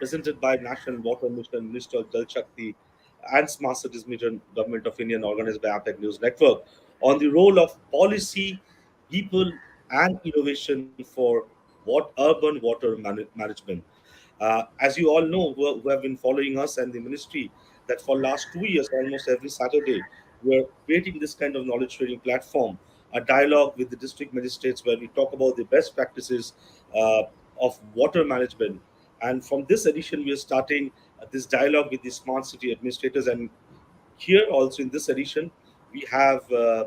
presented by National Water Mission, Minister of Jal Shakti, and Smart Cities Mission, Government of India, and organized by APEC News Network on the role of policy, people, and innovation for urban water management. As you all know, who have been following us and the ministry, that for last 2 years, almost every Saturday, we're creating this kind of knowledge sharing platform, a dialogue with the district magistrates where we talk about the best practices uh, of water management. And from this edition, we are starting this dialogue with the smart city administrators. And here also in this edition, we have uh,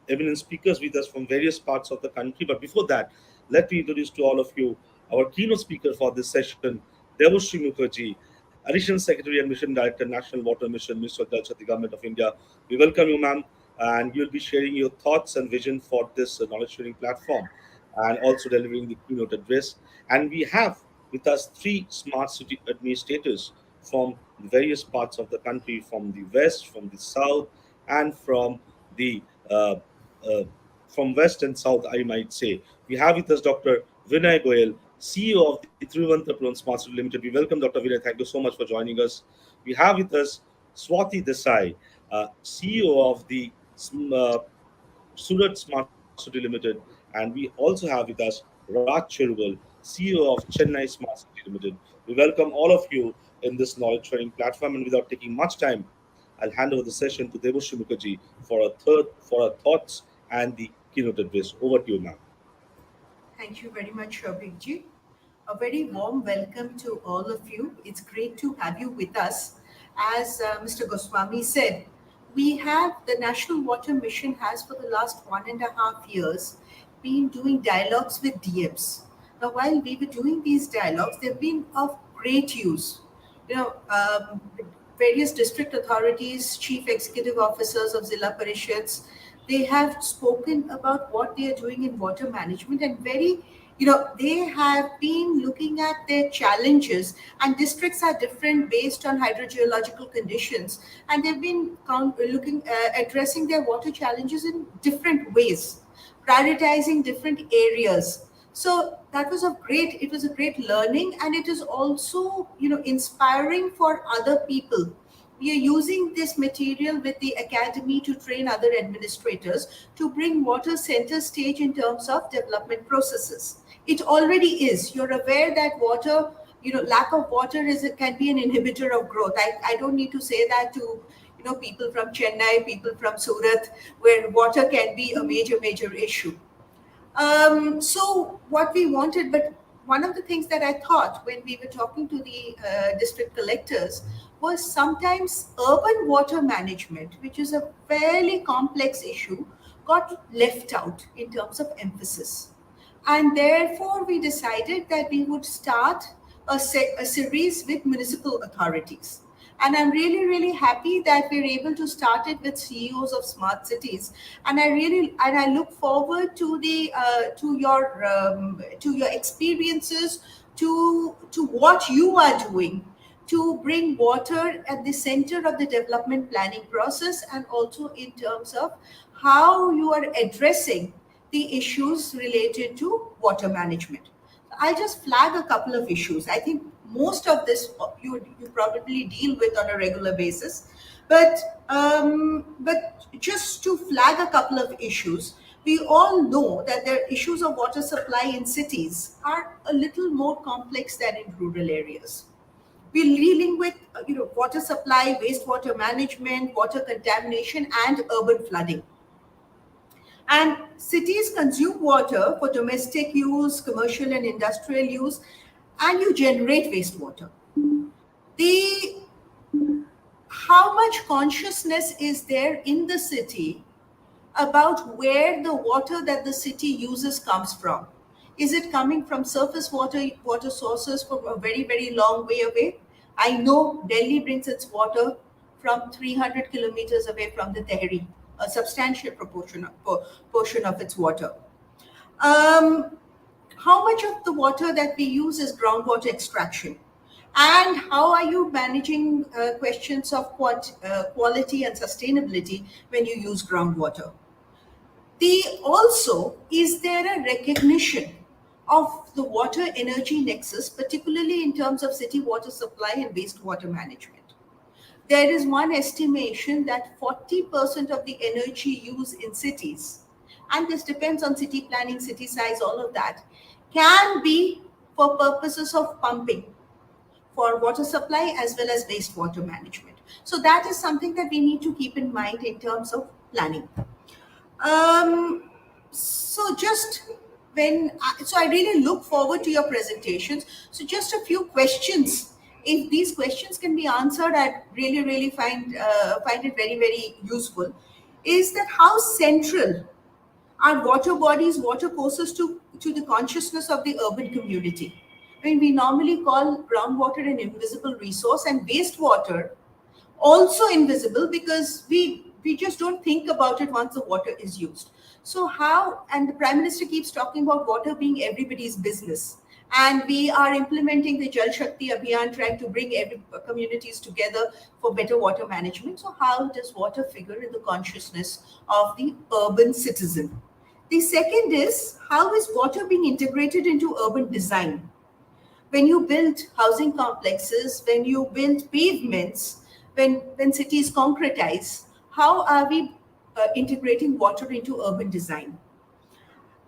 eminent speakers with us from various parts of the country. But before that, let me introduce to all of you our keynote speaker for this session, Debashree Mukherjee, Additional Secretary and Mission Director, National Water Mission, Minister of Jal Shakti, Government of India. We welcome you, ma'am, and you'll be sharing your thoughts and vision for this knowledge sharing platform and also delivering the keynote address. And we have with us three smart city administrators from various parts of the country, from the west, from the south, and the uh, uh, from west and south, I might say. We have with us Dr. Vinay Goyal, CEO of the Thiruvananthapuram Smart City Limited. We welcome Dr. Vinay. Thank you so much for joining us. We have with us Swati Desai, CEO of the uh, Surat Smart City Limited, and we also have with us Raj Cherubal, CEO of Chennai Smart City Limited. We welcome all of you in this knowledge sharing platform, and without taking much time, I'll hand over the session to Debashree Mukherjee for our thoughts and the keynote address. Over to you, ma'am. Thank you very much, Shobhikji. A very warm welcome to all of you. It's great to have you with us. As Mr. Goswami said, we have the National Water Mission has for the last 1.5 years been doing dialogues with DMs. Now, while we were doing these dialogues, they've been of great use. You know, various district authorities, chief executive officers of Zilla Parishads, they have spoken about what they are doing in water management and they have been looking at their challenges, and districts are different based on hydrogeological conditions, and they've been addressing their water challenges in different ways, prioritizing different areas. So that was it was a great learning, and it is also inspiring for other people. We are using this material with the academy to train other administrators to bring water center stage in terms of development processes. It already is. You're aware that water, lack of water can be an inhibitor of growth. I don't need to say that to people from Chennai, people from Surat, where water can be a major issue. So what we wanted, but one of the things that I thought when we were talking to the district collectors was sometimes urban water management, which is a fairly complex issue, got left out in terms of emphasis. And therefore, we decided that we would start a series with municipal authorities. And I'm really happy that we're able to start it with CEOs of smart cities. And I look forward to your experiences, to what you are doing to bring water at the center of the development planning process, and also in terms of how you are addressing the issues related to water management. I'll just flag a couple of issues. I think most of this you probably deal with on a regular basis, but just to flag a couple of issues, we all know that the issues of water supply in cities are a little more complex than in rural areas. We're dealing with water supply, wastewater management, water contamination, and urban flooding. And cities consume water for domestic use, commercial and industrial use, and you generate wastewater. The How much consciousness is there in the city about where the water that the city uses comes from? Is it coming from surface water sources from a very long way away? I know Delhi brings its water from 300 kilometers away from the Tehri, a substantial portion of its water. How much of the water that we use is groundwater extraction? And how are you managing questions of quality and sustainability when you use groundwater? Also, is there a recognition of the water energy nexus, particularly in terms of city water supply and wastewater management. There is one estimation that 40% of the energy used in cities, and this depends on city planning, city size, all of that, can be for purposes of pumping for water supply as well as wastewater management. So that is something that we need to keep in mind in terms of planning. Um, so just so I really look forward to your presentations. So just a few questions. If these questions can be answered, I really find it very useful. Is that how central are water bodies, water courses to the consciousness of the urban community? I mean, we normally call groundwater an invisible resource and wastewater also invisible because we just don't think about it once the water is used. So how, and the prime minister keeps talking about water being everybody's business, and we are implementing the Jal Shakti Abhiyan, trying to bring every communities together for better water management. So how does water figure in the consciousness of the urban citizen? The second is, how is water being integrated into urban design? When you build housing complexes, when you build pavements, when cities concretize, how are we integrating water into urban design?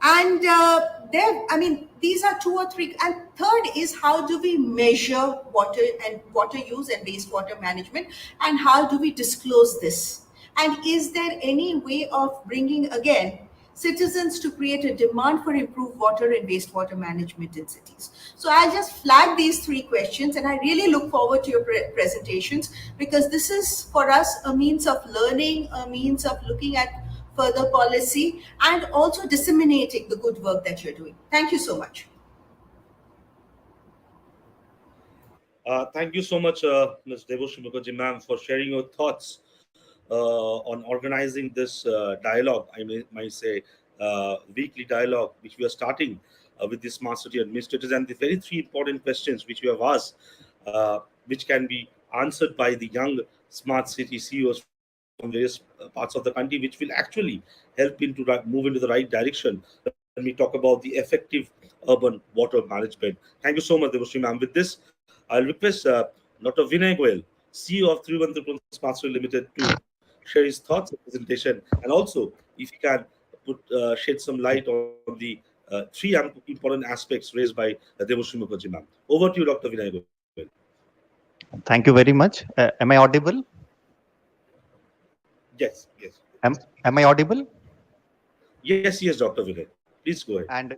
And there, I mean, these are two or three. And third is, how do we measure water and water use and wastewater management, and how do we disclose this? And is there any way of bringing again citizens to create a demand for improved water and wastewater management in cities? So I just flag these three questions, and I really look forward to your presentations, because this is for us a means of learning, a means of looking at further policy, and also disseminating the good work that you're doing. Thank you so much. Thank you so much, Ms. Debashree Mukherjee, ma'am, for sharing your thoughts on organizing this dialogue. Might say weekly dialogue, which we are starting with the smart city administrators, and the very three important questions which we have asked, which can be answered by the young smart city CEOs from various parts of the country, which will actually help into move into the right direction when we talk about the effective urban water management. Thank you so much, Debashree, ma'am. With this, I'll request Dr. Vinay Goyal, CEO of Thiruvananthapuram Smart City Limited, to share his thoughts and presentation, and also if he can shed some light on the three important aspects raised by Debashree Mukherjee, ma'am. Over to you, Dr. Vinay Goyal. Thank you very much. Am I audible? Yes, yes. Am I audible? Yes, Dr. Vinay. Please go ahead. And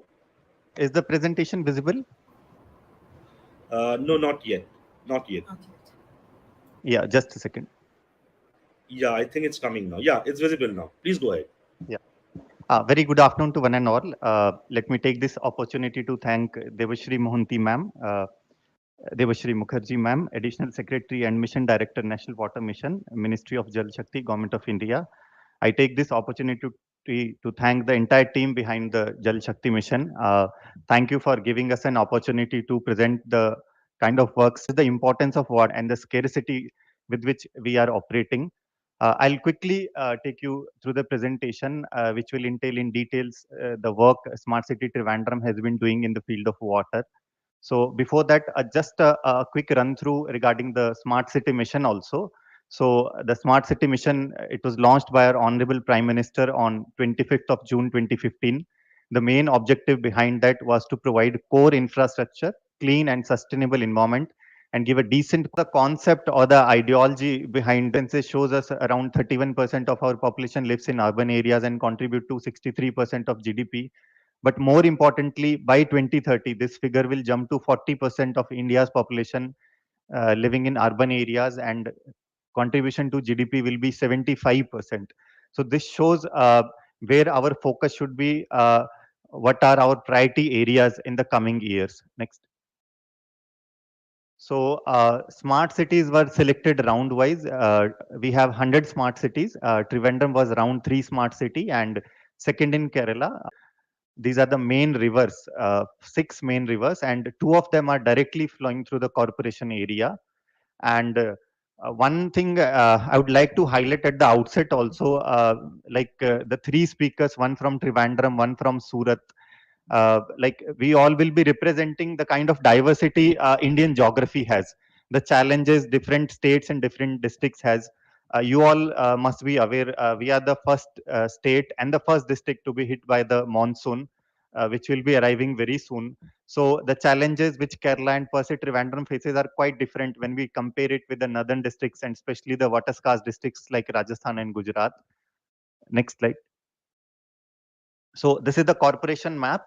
is the presentation visible? No, not yet. Not yet. Yeah, just a second. Yeah, I think it's coming now. Yeah, it's visible now. Please go ahead. Yeah. Very good afternoon to one and all. Let me take this opportunity to thank Debashree Mohanty ma'am, Debashree Mukherjee ma'am, Additional Secretary and Mission Director, National Water Mission, Ministry of Jal Shakti, Government of India. I take this opportunity to thank the entire team behind the Jal Shakti mission. Thank you for giving us an opportunity to present the kind of works, the importance of water and the scarcity with which we are operating. I'll quickly take you through the presentation, which will entail in details the work Smart City Trivandrum has been doing in the field of water. So before that, just a quick run through regarding the Smart City mission also. So the Smart City mission, it was launched by our Honorable Prime Minister on 25th of June 2015. The main objective behind that was to provide core infrastructure, clean and sustainable environment, and give a decent, the concept or the ideology behind it shows us around 31% of our population lives in urban areas and contribute to 63% of GDP. But more importantly, by 2030, this figure will jump to 40% of India's population living in urban areas, and contribution to GDP will be 75%. So this shows where our focus should be, what are our priority areas in the coming years. Next. So smart cities were selected round wise. We have 100 smart cities. Trivandrum was round 3 smart city, and second in Kerala. These are the main rivers, 6 main rivers, and 2 of them are directly flowing through the corporation area. And one thing I would like to highlight at the outset also, the 3 speakers, one from Trivandrum, one from Surat, like we all will be representing the kind of diversity Indian geography has, the challenges different states and different districts has. You all must be aware, we are the first state and the first district to be hit by the monsoon, which will be arriving very soon. So the challenges which Kerala and per se Trivandrum faces are quite different when we compare it with the northern districts and especially the water scarce districts like Rajasthan and Gujarat. Next slide. So this is the corporation map.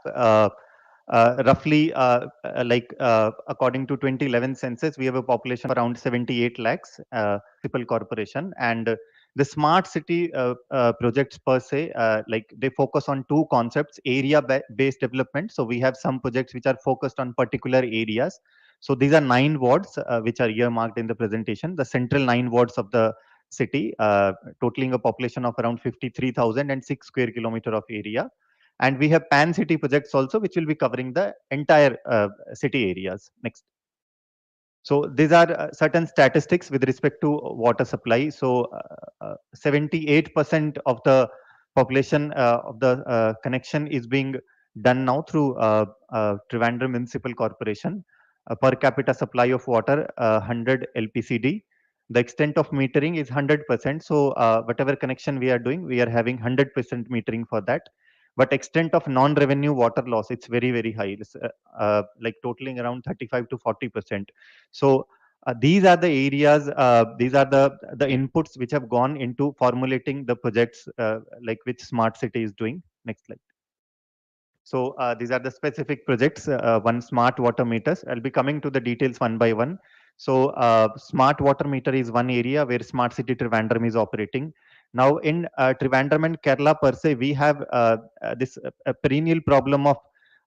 Roughly, according to 2011 census, we have a population of around 78 lakhs, municipal corporation. And the smart city projects per se, like they focus on two concepts: area-based development. So we have some projects which are focused on particular areas. So these are 9 wards which are earmarked in the presentation. The central 9 wards of the city, totaling a population of around 53,006 square kilometer of area. And we have pan city projects also, which will be covering the entire city areas. Next. So these are certain statistics with respect to water supply. So 78% of the population of the connection is being done now through Trivandrum Municipal Corporation. Per capita supply of water 100 LPCD. The extent of metering is 100%. So whatever connection we are doing, we are having 100% metering for that. But extent of non-revenue water loss, it's very, very high. It's like totaling around 35 to 40%. So these are the areas, these are the inputs which have gone into formulating the projects like which smart city is doing. Next slide. So these are the specific projects. One smart water meters. I'll be coming to the details one by one. So smart water meter is one area where smart city Trivandrum is operating. Now in Trivandrum and Kerala per se, we have this perennial problem of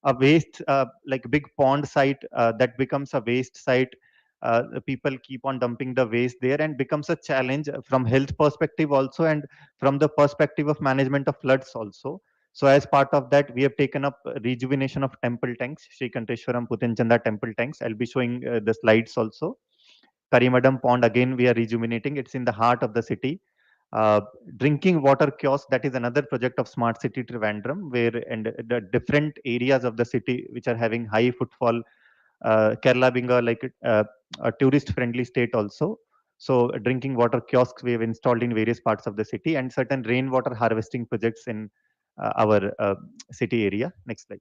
a waste, like big pond site that becomes a waste site. The people keep on dumping the waste there and becomes a challenge from health perspective also, and from the perspective of management of floods also. So as part of that, we have taken up rejuvenation of temple tanks, SREEKANTESWARAM, PUTHENCHANTHA temple tanks. I'll be showing the slides also. Karimadom pond, again, we are rejuvenating. It's in the heart of the city. Uh, Drinking water kiosk, that is another project of Smart City Trivandrum, where and the different areas of the city which are having high footfall, Kerala being a tourist friendly state also. So drinking water kiosks we have installed in various parts of the city, and certain rainwater harvesting projects in our city area. Next slide.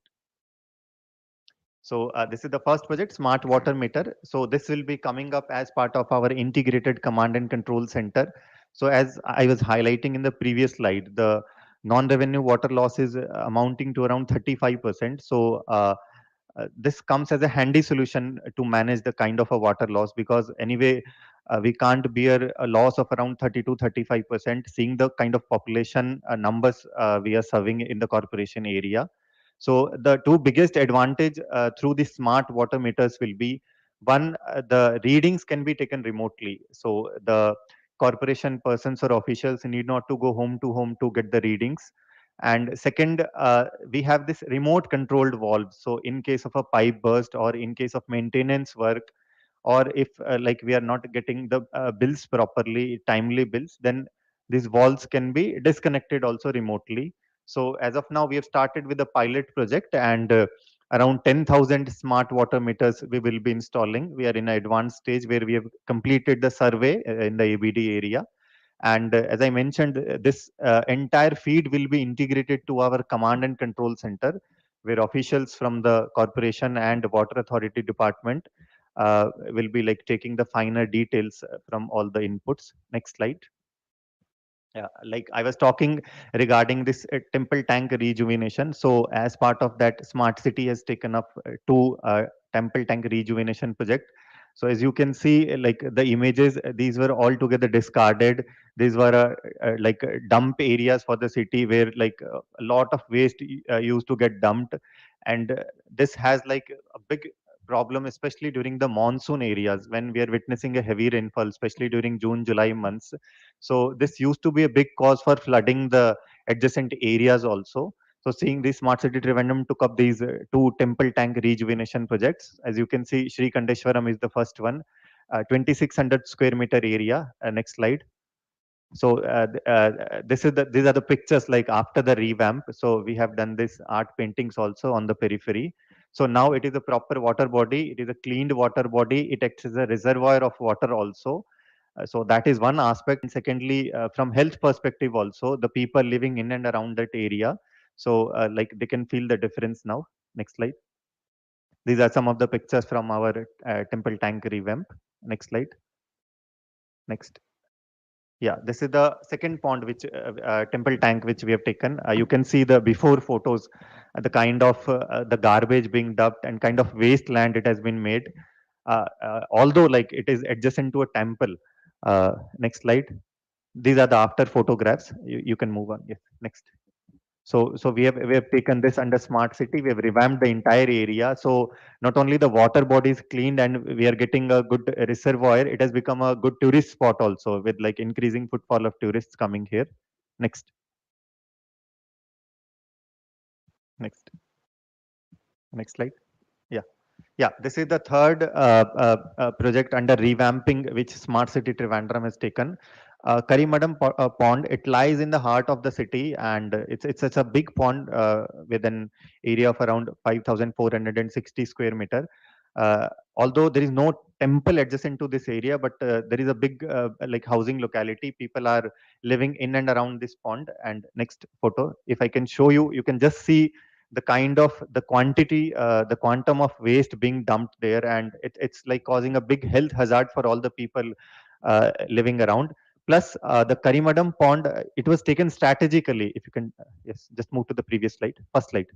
So this is the first project, Smart Water Meter. So this will be coming up as part of our integrated command and control center. So as I was highlighting in the previous slide, the non-revenue water loss is amounting to around 35%. So this comes as a handy solution to manage the kind of a water loss, because anyway we can't bear a loss of around 30 to 35%, seeing the kind of population numbers we are serving in the corporation area. So the two biggest advantage through the smart water meters will be, one, the readings can be taken remotely. So the corporation persons or officials need not to go home to get the readings. And second, we have this remote controlled valve. So in case of a pipe burst or in case of maintenance work, or if like we are not getting the bills properly, timely bills, then these valves can be disconnected also remotely. So as of now, we have started with a pilot project, and around 10,000 smart water meters we will be installing. We are in an advanced stage where we have completed the survey in the ABD area. And as I mentioned, this entire feed will be integrated to our command and control center, where officials from the corporation and water authority department will be like taking the finer details from all the inputs. Next slide. Yeah, like I was talking regarding this temple tank rejuvenation. So as part of that, Smart City has taken up two temple tank rejuvenation project. So as you can see, like the images, these were all together discarded. These were dump areas for the city where like a lot of waste used to get dumped, and this has like a big problem, especially during the monsoon areas when we are witnessing a heavy rainfall, especially during June, July months. So this used to be a big cause for flooding the adjacent areas also. So seeing this Smart City Trivandrum took up these two temple tank rejuvenation projects. As you can see, Sri Kandeshwaram is the first one, 2,600 square meter area. Next slide. So these are the pictures like after the revamp. So we have done this art paintings also on the periphery. So now it is a proper water body. It is a cleaned water body. It acts as a reservoir of water also. So that is one aspect. And secondly, from health perspective also, the people living in and around that area, so like they can feel the difference now. Next slide. These are some of the pictures from our temple tank revamp. Next slide. Next. Yeah, this is the second pond, which temple tank, which we have taken. You can see the before photos, the kind of the garbage being dumped and kind of wasteland it has been made. Although like it is adjacent to a temple. Next slide. These are the after photographs. You can move on. Yes, next. So we have taken this under smart city. We have revamped the entire area. So not only the water body is cleaned and we are getting a good reservoir, it has become a good tourist spot also with like increasing footfall of tourists coming here. Next, next, next slide. Yeah. Yeah, this is the third project under revamping which Smart City Trivandrum has taken. Karimadom pond, it lies in the heart of the city and it's such a big pond with an area of around 5,460 square meter. Although there is no temple adjacent to this area, but there is a big like housing locality. People are living in and around this pond. And next photo, if I can show you, you can just see the kind of the quantity the quantum of waste being dumped there, and it's like causing a big health hazard for all the people living around. Plus the Karimadam pond, it was taken strategically. If you can yes, just move to the previous slide, first slide.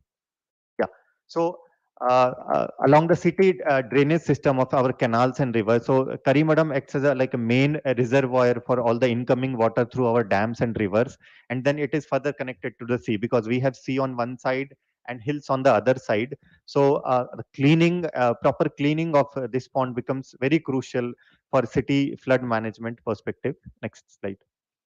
Yeah. So along the city drainage system of our canals and rivers, so Karimadam acts as a like a main reservoir for all the incoming water through our dams and rivers, and then it is further connected to the sea because we have sea on one side and hills on the other side. So the cleaning, proper cleaning of this pond becomes very crucial for city flood management perspective. Next slide.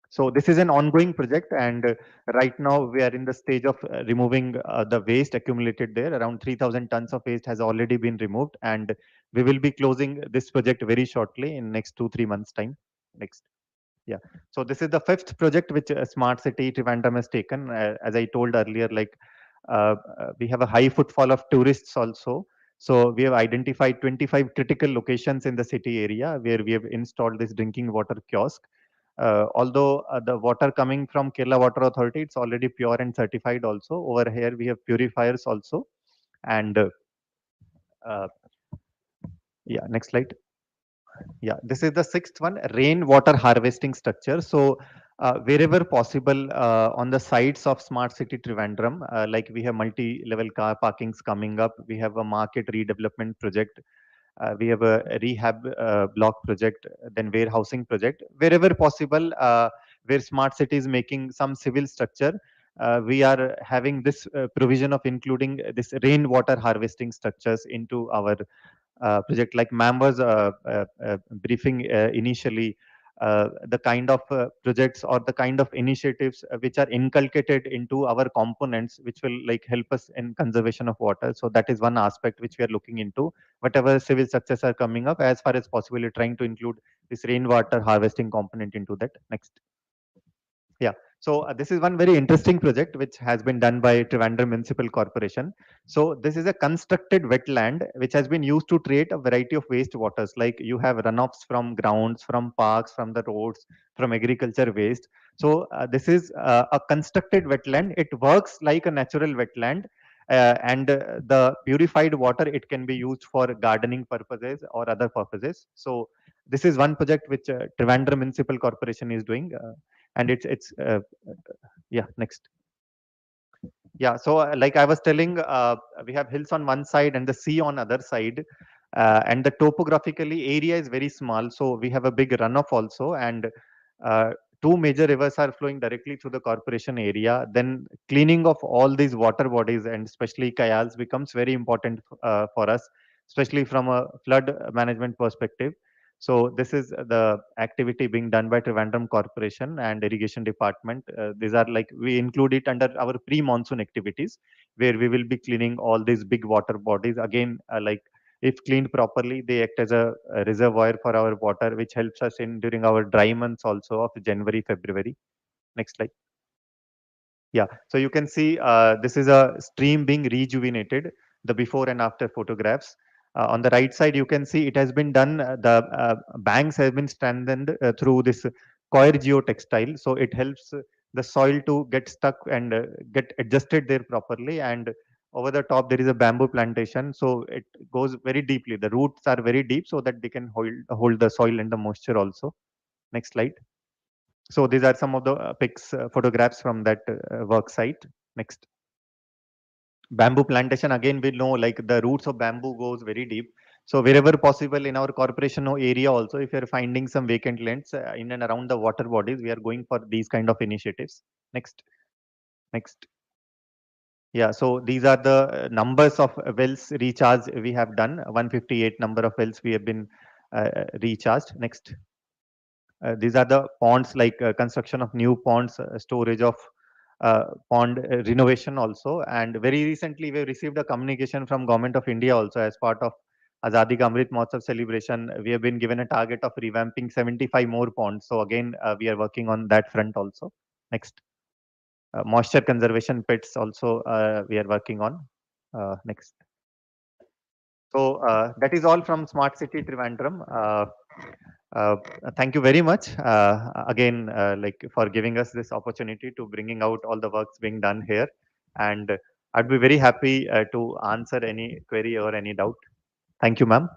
So this is an ongoing project, and right now we are in the stage of removing the waste accumulated there. Around 3,000 tons of waste has already been removed, and we will be closing this project very shortly in next 2-3 months time. Next. Yeah. So this is the fifth project which Smart City Trivandrum has taken. As I told earlier, like we have a high footfall of tourists also. So we have identified 25 critical locations in the city area where we have installed this drinking water kiosk. Although the water coming from Kerala Water Authority, it's already pure and certified also. Over here, we have purifiers also. And uh, yeah, next slide. Yeah, this is the sixth one, rainwater harvesting structure. So wherever possible on the sites of Smart City Trivandrum, like we have multi-level car parkings coming up, we have a market redevelopment project, we have a rehab block project, then warehousing project. Wherever possible, where Smart City is making some civil structure, we are having this provision of including this rainwater harvesting structures into our project. Like ma'am was briefing initially, the kind of projects or the kind of initiatives which are inculcated into our components, which will like help us in conservation of water. So that is one aspect which we are looking into. Whatever civil structures are coming up, as far as possible, we're trying to include this rainwater harvesting component into that. Next. Yeah. So this is one very interesting project which has been done by Trivandrum Municipal Corporation. So this is a constructed wetland which has been used to treat a variety of wastewaters. Like you have runoffs from grounds, from parks, from the roads, from agriculture waste. So this is a constructed wetland. It works like a natural wetland. And the purified water, it can be used for gardening purposes or other purposes. So this is one project which Trivandrum Municipal Corporation is doing. And it's yeah, next. Yeah, so like I was telling, we have hills on one side and the sea on other side, and the topographically area is very small, so we have a big runoff also. And uh, two major rivers are flowing directly through the corporation area. Then cleaning of all these water bodies and especially canals becomes very important for us, especially from a flood management perspective. So this is the activity being done by Trivandrum Corporation and Irrigation Department. These are like we include it under our pre-monsoon activities, where we will be cleaning all these big water bodies. Again, like If cleaned properly, they act as a reservoir for our water, which helps us in during our dry months also of January, February. Next slide. Yeah, so you can see this is a stream being rejuvenated, the before and after photographs. On the right side, you can see it has been done, the banks have been strengthened through this coir geotextile. So it helps the soil to get stuck and get adjusted there properly. And over the top, there is a bamboo plantation. So it goes very deeply. The roots are very deep so that they can hold the soil and the moisture also. Next slide. So these are some of the pics, photographs from that work site. Next. Bamboo plantation, again, we know like the roots of bamboo goes very deep. So wherever possible in our corporation area also, if you're finding some vacant lands in and around the water bodies, we are going for these kind of initiatives. Next. Next. Yeah, so these are the numbers of wells recharged we have done. 158 number of wells we have been recharged. Next. These are the ponds, like construction of new ponds, storage of pond renovation also. And very recently, we received a communication from Government of India also as part of Azadi Ka Amrit Mahotsav celebration. We have been given a target of revamping 75 more ponds. So again, we are working on that front also. Next. Moisture conservation pits also we are working on. Next. So that is all from Smart City Trivandrum. Uh, Thank you very much again, like for giving us this opportunity to bringing out all the works being done here, and I'd be very happy to answer any query or any doubt. Thank you, ma'am.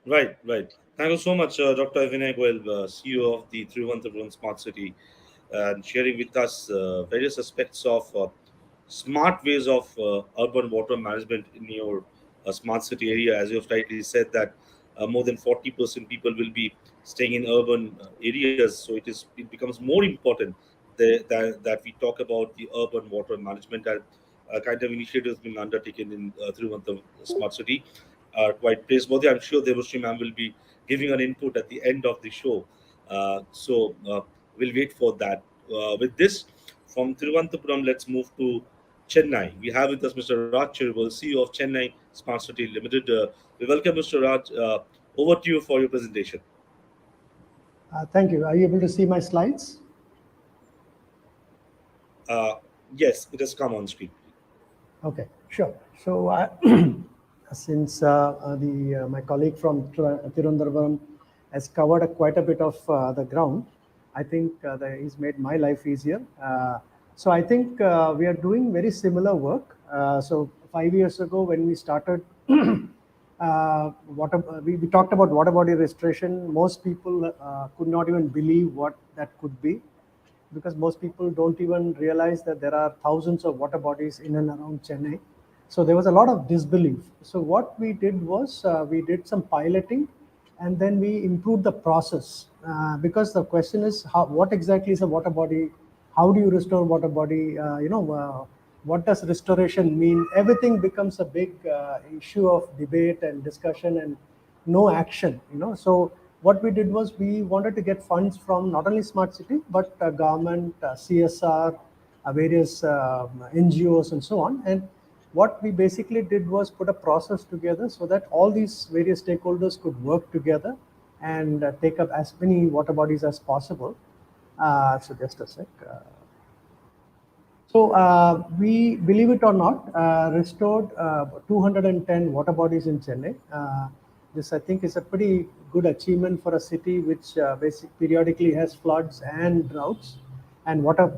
Right, right. Thank you so much, Dr. Vinay Goyal, CEO of the Thiruvananthapuram Smart City, and sharing with us various aspects of smart ways of urban water management in your smart city area. As you have rightly said, that more than 40% people will be staying in urban areas, so it becomes more important that we talk about the urban water management and kind of initiatives being undertaken in Thiruvananthapuram Smart City are quite praiseworthy. I'm sure Debashree ma'am will be giving an input at the end of the show. So we'll wait for that. With this, from Thiruvananthapuram, let's move to Chennai. We have with us Mr. Raj Cherubal, CEO of Chennai Smart City Limited. We welcome Mr. Raj. Over to you for your presentation. Thank you. Are you able to see my slides? Uh, yes, it has come on screen. Okay, sure. So since my colleague from Thiruvananthapuram has covered quite a bit of the ground, I think he's made my life easier. So I think we are doing very similar work. So 5 years ago when we started, we talked about water body restoration. Most people could not even believe what that could be, because most people don't even realize that there are thousands of water bodies in and around Chennai. So there was a lot of disbelief. So what we did was we did some piloting, and then we improved the process, because the question is what exactly is a water body? How do you restore water body? What does restoration mean? Everything becomes a big issue of debate and discussion and no action. So what we did was we wanted to get funds from not only Smart City, but government, CSR, various NGOs and so on. And what we basically did was put a process together so that all these various stakeholders could work together and take up as many water bodies as possible. So just a sec. So we, believe it or not, restored 210 water bodies in Chennai. This, I think, is a pretty good achievement for a city which periodically has floods and droughts, and water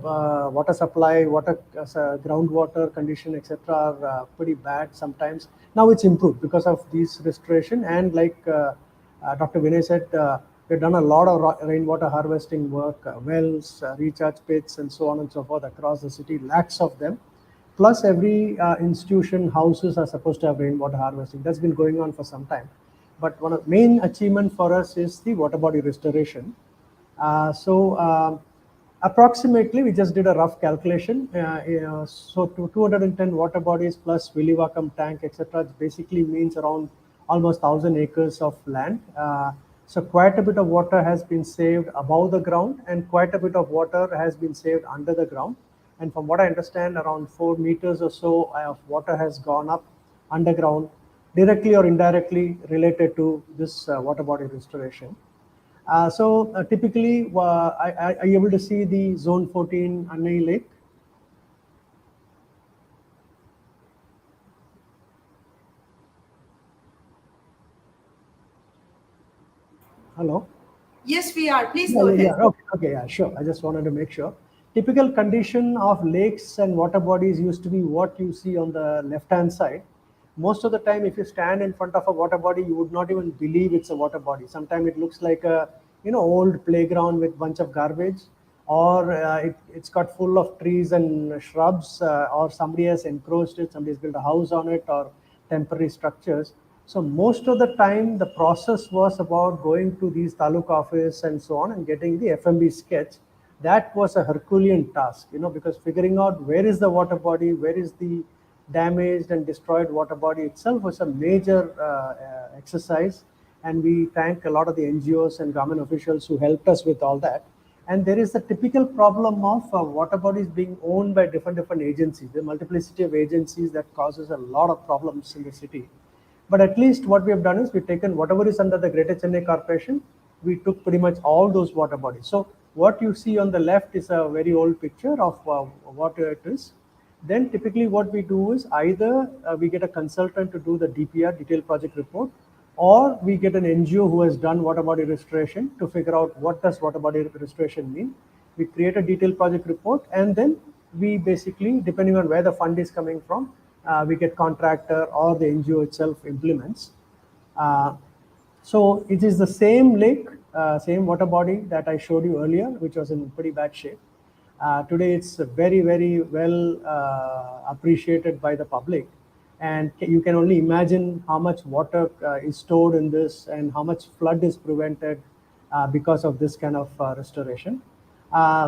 supply, groundwater condition, etc., are pretty bad sometimes. Now it's improved because of these restoration, and like Dr. Vinay said, we've done a lot of rainwater harvesting work, wells, recharge pits, and so on and so forth across the city, lakhs of them. Plus, every institution, houses are supposed to have rainwater harvesting. That's been going on for some time. But one of the main achievement for us is the water body restoration. Approximately, we just did a rough calculation. So 210 water bodies plus Villivakkam tank, etc., basically means around almost 1,000 acres of land. So quite a bit of water has been saved above the ground, and quite a bit of water has been saved under the ground. And from what I understand, around 4 meters or so of water has gone up underground, directly or indirectly related to this water body restoration. So typically, are you able to see the Zone 14 Annai Lake? Hello? Yes, we are. Please Yeah, go yeah, ahead. yeah. Okay, yeah, sure. I just wanted to make sure. Typical condition of lakes and water bodies used to be what you see on the left-hand side. Most of the time, if you stand in front of a water body, you would not even believe it's a water body. Sometimes it looks like a old playground with bunch of garbage, or it's got full of trees and shrubs, or somebody has encroached it, somebody has built a house on it, or temporary structures. So most of the time, the process was about going to these taluk office and so on and getting the FMB sketch. That was a Herculean task, because figuring out where is the water body, where is the damaged and destroyed water body itself was a major exercise. And we thank a lot of the NGOs and government officials who helped us with all that. And there is the typical problem of water bodies being owned by different agencies. The multiplicity of agencies that causes a lot of problems in the city. But at least what we have done is we've taken whatever is under the Greater Chennai Corporation, we took pretty much all those water bodies. So what you see on the left is a very old picture of what it is. Then typically what we do is either we get a consultant to do the DPR, detailed project report, or we get an NGO who has done water body restoration to figure out what does water body restoration mean. We create a detailed project report, and then we basically, depending on where the fund is coming from, we get contractor or the NGO itself implements. So it is the same lake, same water body that I showed you earlier, which was in pretty bad shape. Today it's very, very well appreciated by the public. And you can only imagine how much water is stored in this and how much flood is prevented because of this kind of restoration.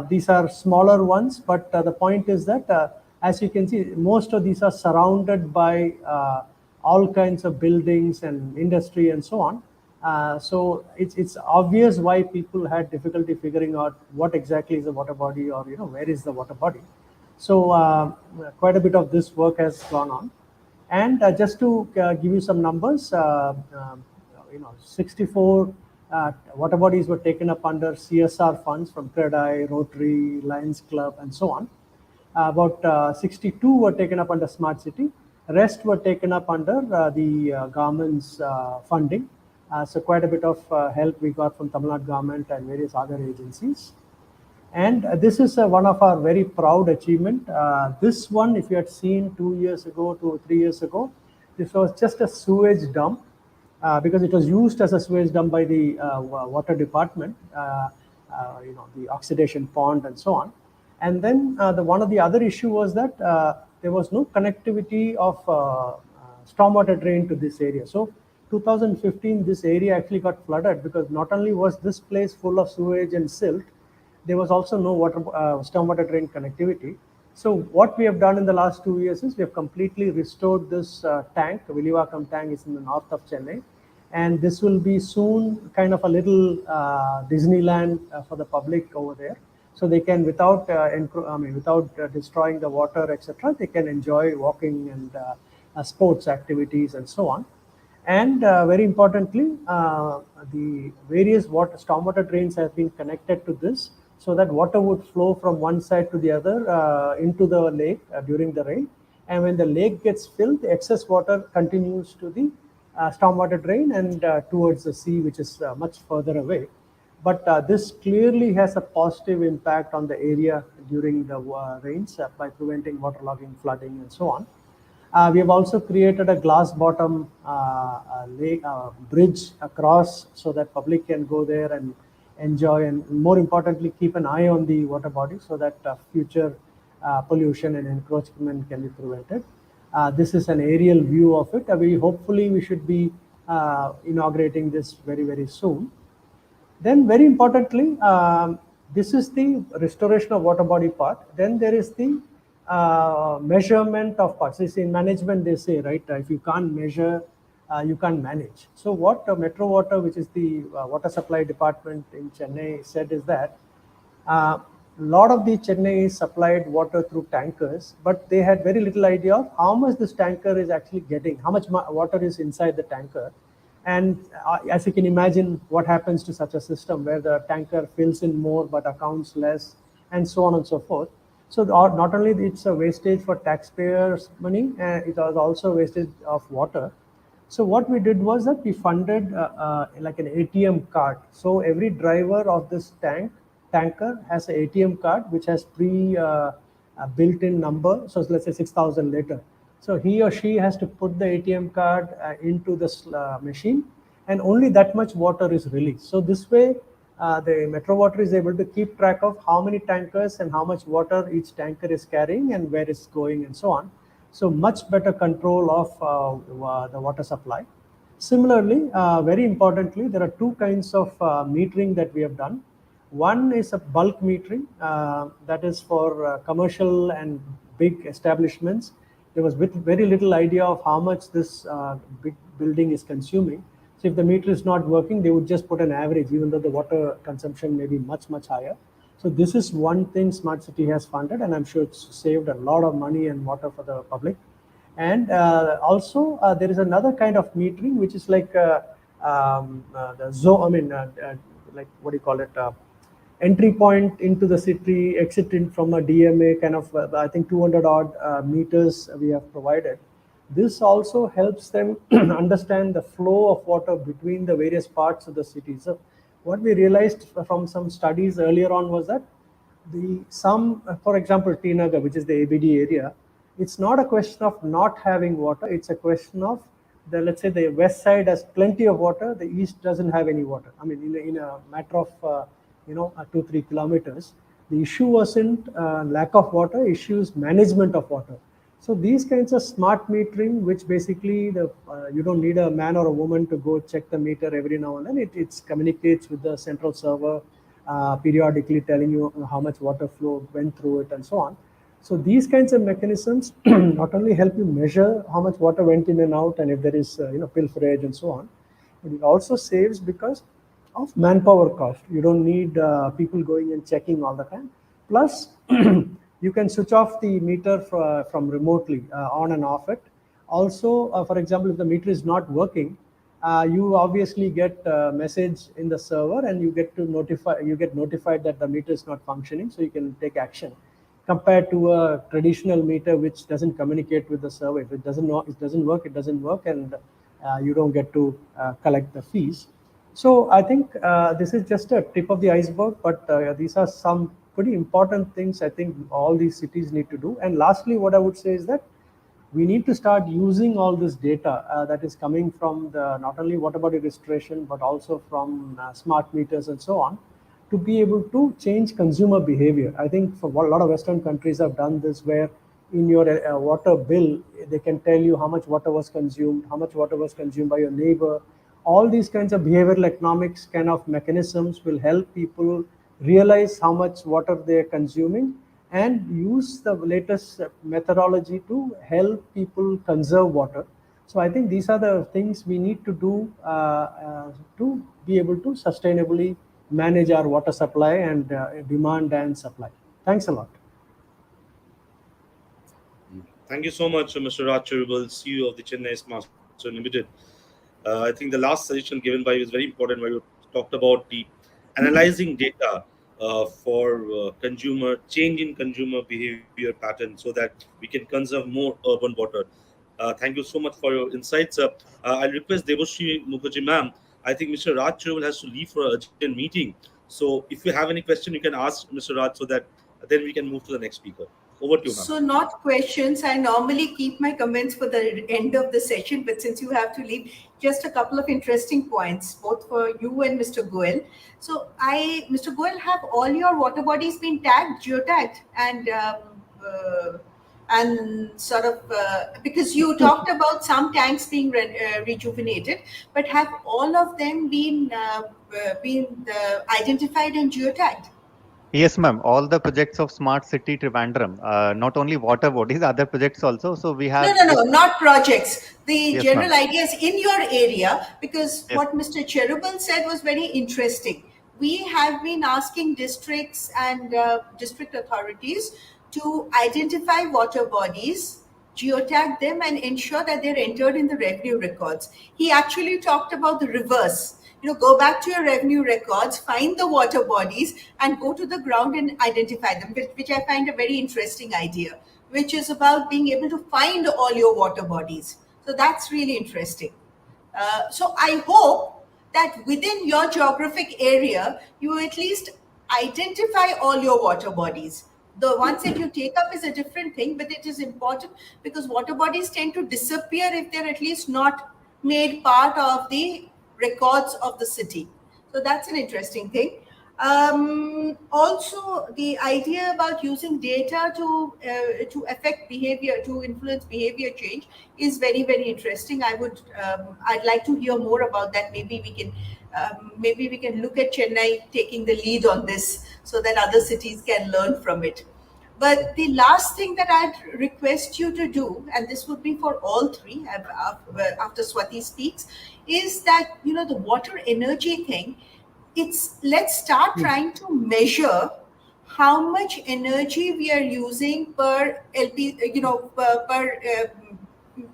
These are smaller ones, but the point is that as you can see, most of these are surrounded by all kinds of buildings and industry and so on. So it's obvious why people had difficulty figuring out what exactly is the water body, or where is the water body. So quite a bit of this work has gone on. And just to give you some numbers, 64 water bodies were taken up under CSR funds from CREDI, Rotary, Lions Club, and so on. About 62 were taken up under Smart City. Rest were taken up under the government's funding. So quite a bit of help we got from Tamilnadu government and various other agencies. And this is one of our very proud achievement. This one, if you had seen 2 years ago, 2 or 3 years ago, this was just a sewage dump because it was used as a sewage dump by the water department, the oxidation pond and so on. And then one of the other issue was that there was no connectivity of stormwater drain to this area. So 2015, this area actually got flooded because not only was this place full of sewage and silt, there was also no stormwater drain connectivity. So what we have done in the last 2 years is we have completely restored this tank. Villivakam tank is in the north of Chennai. And this will be soon kind of a little Disneyland for the public over there. So they can, without destroying the water, etc., they can enjoy walking and sports activities and so on. And very importantly, the various stormwater drains have been connected to this, so that water would flow from one side to the other into the lake during the rain. And when the lake gets filled, the excess water continues to the stormwater drain and towards the sea, which is much further away. But this clearly has a positive impact on the area during the rains by preventing waterlogging, flooding, and so on. We have also created a glass bottom bridge across so that public can go there and enjoy, and more importantly, keep an eye on the water body so that future pollution and encroachment can be prevented. This is an aerial view of it. Hopefully we should be inaugurating this very, very soon. Then very importantly, this is the restoration of water body part. Then there is the measurement of parts. In management, they say, right, if you can't measure, you can't manage. So what Metro Water, which is the water supply department in Chennai, said is that A lot of the Chennai is supplied water through tankers, but they had very little idea of how much this tanker is actually getting, how much water is inside the tanker. And as you can imagine, what happens to such a system where the tanker fills in more but accounts less, and so on and so forth. So not only it's a wastage for taxpayers' money, it was also wastage of water. So what we did was that we funded like an ATM card. So every driver of this tanker has an ATM card which has built-in number. So let's say 6,000 liter. So he or she has to put the ATM card into this machine, and only that much water is released. So this way, the Metro Water is able to keep track of how many tankers and how much water each tanker is carrying and where it's going and so on. So much better control of the water supply. Similarly, very importantly, there are two kinds of metering that we have done. One is a bulk metering that is for commercial and big establishments. There was very little idea of how much this big building is consuming. So if the meter is not working, they would just put an average, even though the water consumption may be much, much higher. So this is one thing Smart City has funded, and I'm sure it's saved a lot of money and water for the public. And also there is another kind of metering, which is like the zone, I mean, like what do you call it? Entry point into the city, exit in from a DMA kind of, I think 200 odd meters we have provided. This also helps them understand the flow of water between the various parts of the city. So what we realized from some studies earlier on was that for example, T Nagar, which is the ABD area, it's not a question of not having water. It's a question of let's say the west side has plenty of water, the east doesn't have any water. I mean, in a matter of 2-3 kilometers. The issue wasn't lack of water, issues management of water. So these kinds of smart metering, which basically you don't need a man or a woman to go check the meter every now and then. It communicates with the central server periodically, telling you how much water flow went through it and so on. So these kinds of mechanisms not only help you measure how much water went in and out, and if there is pilferage and so on, but it also saves because of manpower cost. You don't need people going and checking all the time. Plus, you can switch off the meter from remotely, on and off it. Also, for example, if the meter is not working, you obviously get a message in the server, and you get notified that the meter is not functioning, so you can take action. Compared to a traditional meter which doesn't communicate with the server. If it doesn't work, it doesn't work, and you don't get to collect the fees. So I think this is just a tip of the iceberg, but these are some pretty important things I think all these cities need to do. And lastly, what I would say is that we need to start using all this data that is coming from not only water body registration, but also from smart meters and so on, to be able to change consumer behavior. I think for a lot of Western countries have done this, where in your water bill, they can tell you how much water was consumed, how much water was consumed by your neighbor. All these kinds of behavioral economics kind of mechanisms will help people realize how much water they're consuming and use the latest methodology to help people conserve water. So I think these are the things we need to do to be able to sustainably manage our water supply and demand and supply. Thanks a lot. Thank you so much, Mr. Raj Cherubal, CEO of the Chennai Smart City Limited. I think the last suggestion given by you is very important, where you talked about the analyzing data for change in consumer behavior pattern, so that we can conserve more urban water. Thank you so much for your insights. I'll request Debashree Mukherjee ma'am. I think Mr. Raj Cherubal has to leave for an urgent meeting. So if you have any question, you can ask Mr. Raj, so that then we can move to the next speaker. Over to you, ma'am. So not questions. I normally keep my comments for the end of the session, but since you have to leave, just a couple of interesting points, both for you and Mr. Goyal. So Mr. Goyal, have all your water bodies been tagged, geotagged, and sort of, because you talked about some tanks being rejuvenated, but have all of them been identified and geotagged? Yes, ma'am. All the projects of Smart City Trivandrum, not only water bodies, other projects also. So we have No, not projects. The Yes, general ma'am. ideas in your area, because Yes. what Mr. Cherubal said was very interesting. we have been asking districts and district authorities to identify water bodies, geotag them, and ensure that they're entered in the revenue records. He actually talked about the reverse. Go back to your revenue records, find the water bodies, and go to the ground and identify them, which I find a very interesting idea, which is about being able to find all your water bodies. So that's really interesting. So I hope that within your geographic area, you at least identify all your water bodies. The ones that you take up is a different thing, but it is important because water bodies tend to disappear if they're at least not made part of the records of the city. So that's an interesting thing. Also, the idea about using data to affect behavior, to influence behavior change, is very, very interesting. I'd like to hear more about that. Maybe we can look at Chennai taking the lead on this so that other cities can learn from it. But the last thing that I'd request you to do, and this would be for all three after Swati speaks, is that the water energy thing. Let's start trying to measure how much energy we are using per LP, per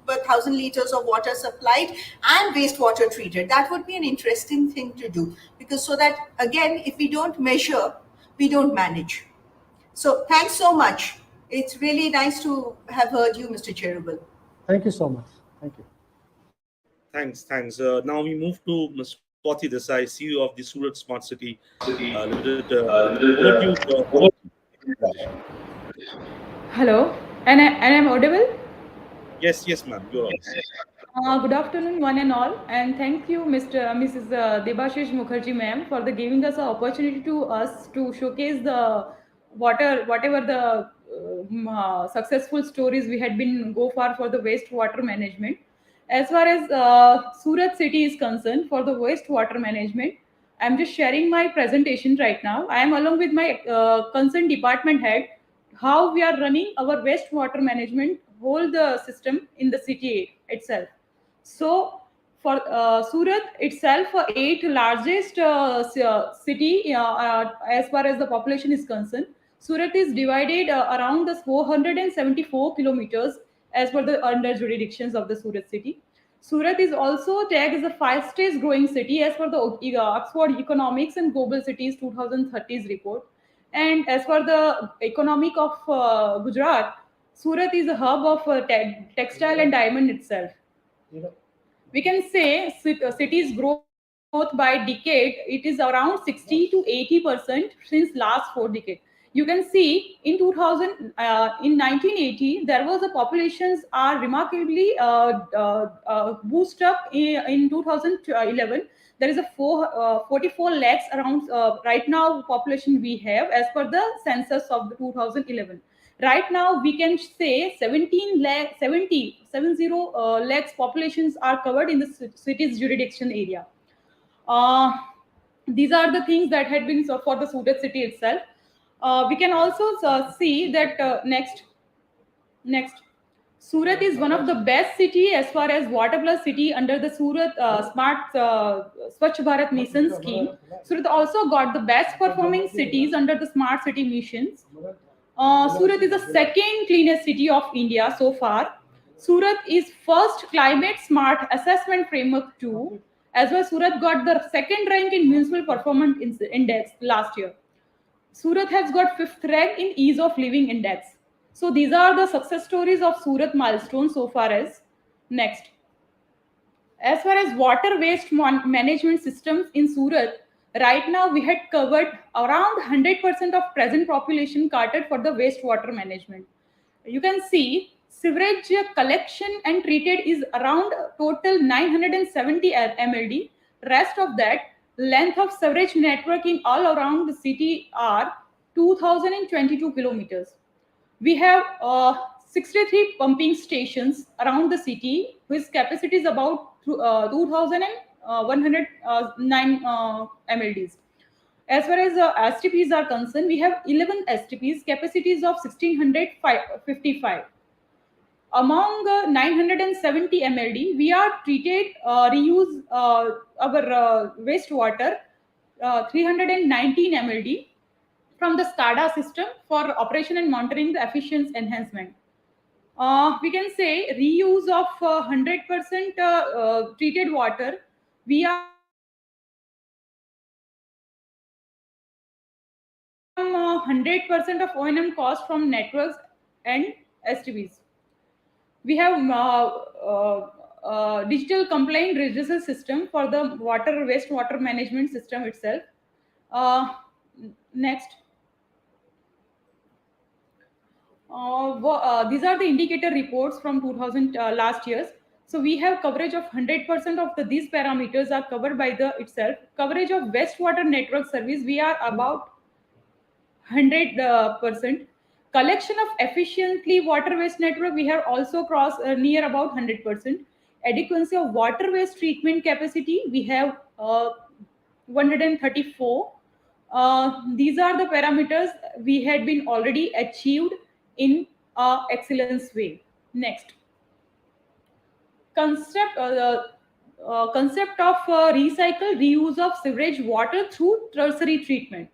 1,000 liters of water supplied and wastewater treated. That would be an interesting thing to do, because so that again, if we don't measure, we don't manage. So thanks so much. It's really nice to have heard you, Mr. Cherubal. Thank you so much. Thank you. Thanks. Now we move to Ms. Swati Desai, CEO of the Surat Smart City Limited. Over to you. Hello, and I'm audible? Yes, ma'am. You're on. Good afternoon, one and all, and thank you, Mrs. Debashree Mukherjee, ma'am, for giving us an opportunity to us to showcase the whatever the successful stories we had been go for the wastewater management. As far as Surat city is concerned, for the wastewater management, I'm just sharing my presentation right now. I am along with my concerned department head, how we are running our wastewater management whole the system in the city itself. So for Surat itself, eighth largest city as far as the population is concerned. Surat is divided around the 474 kilometers as per the under jurisdictions of the Surat city. Surat is also tagged as the fastest growing city as per the Oxford Economics and Global Cities 2030's report. And as for the economic of Gujarat, Surat is a hub of textile and diamond itself. We can say city's growth by decade, it is around 60 to 80% since last 4 decades. You can see in 1980 there was a populations are remarkably boost up in 2011. There is a 44 lakhs around right now population we have as per the census of the 2011. Right now we can say 70 lakhs populations are covered in the city's jurisdiction area. These are the things that had been for the Surat city itself. We can also see that next. Surat is one of the best city as far as water plus city under the Surat Smart Swachh Bharat Mission scheme. Surat also got the best performing cities under the Smart City missions. Surat is the second cleanest city of India so far. Surat is first climate smart assessment framework 2. As well, Surat got the second rank in municipal performance index last year. Surat has got 5th rank in ease of living index. So these are the success stories of Surat milestone so far as. Next. As far as water waste management systems in Surat, right now we had covered around 100% of present population catered for the wastewater management. You can see sewage collection and treated is around total 970 MLD. Rest of that, length of sewage network in all around the city are 2022 kilometers. We have 63 pumping stations around the city whose capacity is about 2,109 MLDs. As far as STPs are concerned, we have 11 STPs, capacities of 1,655. Among 970 MLD, we are treated, reuse our wastewater 319 MLD from the SCADA system for operation and monitoring the efficiency enhancement. We can say reuse of 100% treated water. We are from 100% of O&M cost from networks and STVs. We have digital complaint register system for the water wastewater management system itself. Uh, Next, these are the indicator reports from 2000 last years. So we have coverage of 100% of these parameters are covered by the itself. Coverage of wastewater network service, we are about 100%. Collection of efficiently water waste network, we have also crossed near about 100%. Adequacy of water waste treatment capacity, we have 134. These are the parameters we had been already achieved in excellence way. Next, concept of recycle reuse of sewage water through tertiary treatment.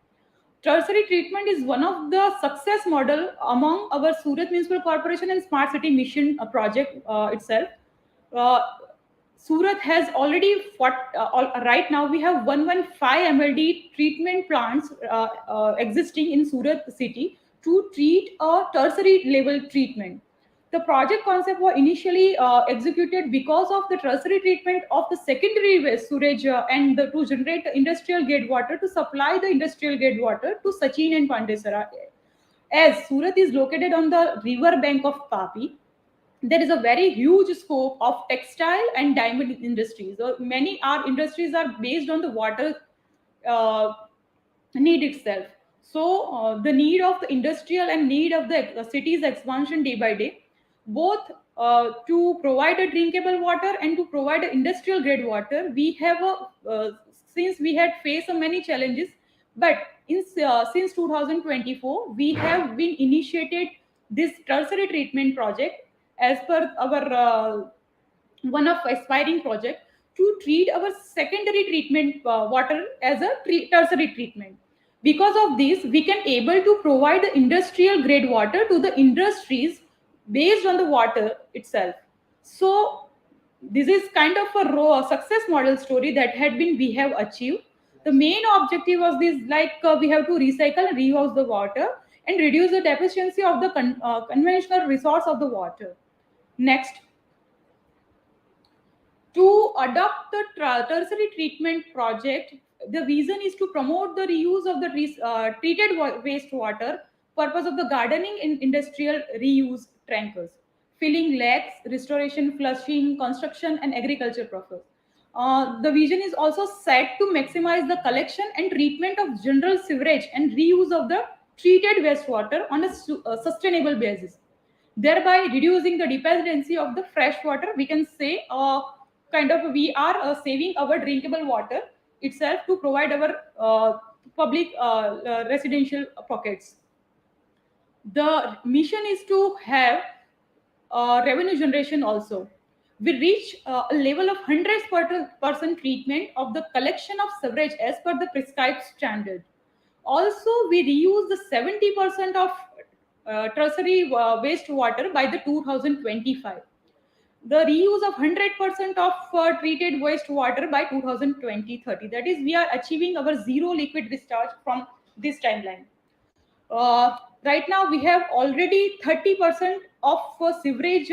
Tertiary treatment is one of the success model among our Surat Municipal Corporation and Smart City Mission project itself. Uh, Surat has already right now we have 115 MLD treatment plants existing in Surat city to treat a tertiary level treatment. The project concept was initially executed because of the tertiary treatment of the secondary waste sewage to generate industrial grade water to supply the industrial grade water to Sachin and Pandesara. As Surat is located on the river bank of Tapi, there is a very huge scope of textile and diamond industries. So many our industries are based on the water uh, need itself. So the need of the industrial and need of the city's expansion day by day, both to provide a drinkable water and to provide a industrial grade water, we have since we had faced so many challenges, but since 2024 we have been initiated this tertiary treatment project as per our one of aspiring project to treat our secondary treatment water as a tertiary treatment. Because of this we can able to provide the industrial grade water to the industries based on the water itself. So this is kind of a raw success model story that had been we have achieved. The main objective was this, like we have to recycle and reuse the water and reduce the deficiency of the conventional resource of the water. Next, to adopt the tertiary treatment project, the vision is to promote the reuse of the treated wastewater, purpose of the gardening in industrial reuse tankers, filling lakes, restoration, flushing, construction, and agriculture purpose. The vision is also set to maximize the collection and treatment of general sewerage and reuse of the treated wastewater on a sustainable basis, thereby reducing the dependency of the fresh water. We can say kind of we are saving our drinkable water itself to provide our public residential pockets. The mission is to have revenue generation also. We reach a level of 100% treatment of the collection of sewerage as per the prescribed standard. Also, we reuse the 70% of tertiary wastewater by the 2025. The reuse of 100% of treated wastewater by 2020-30. That is, we are achieving our zero liquid discharge from this timeline. Right now, we have already 30% of sewerage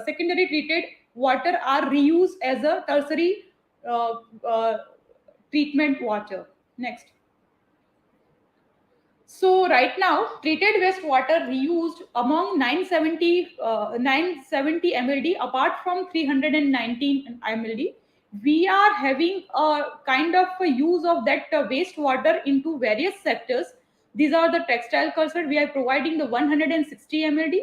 secondary treated water are reused as a tertiary uh, uh, treatment water. Next. So right now, treated wastewater reused among 970 MLD apart from 319 MLD. We are having a kind of a use of that wastewater into various sectors. These are the textile culture. We are providing the 160 MLD.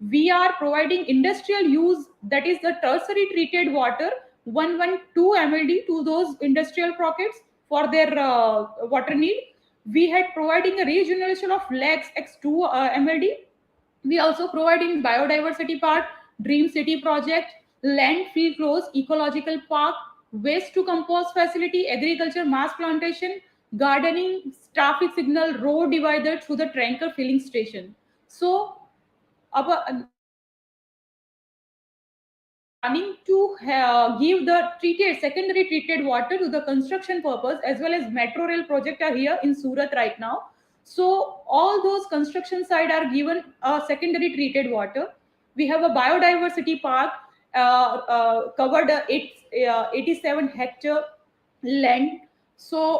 We are providing industrial use, that is the tertiary treated water 112 MLD to those industrial pockets for their water need. We had providing a regeneration of lakes x2 MLD. We also providing biodiversity part, dream city project, landfill close ecological park, waste to compost facility, agriculture mass plantation, gardening, traffic signal, road divider through the tanker filling station. So, planning to give the secondary treated water to the construction purpose, as well as metro rail project are here in Surat right now. So all those construction side are given secondary treated water. We have a biodiversity park covered 87 hectare land. So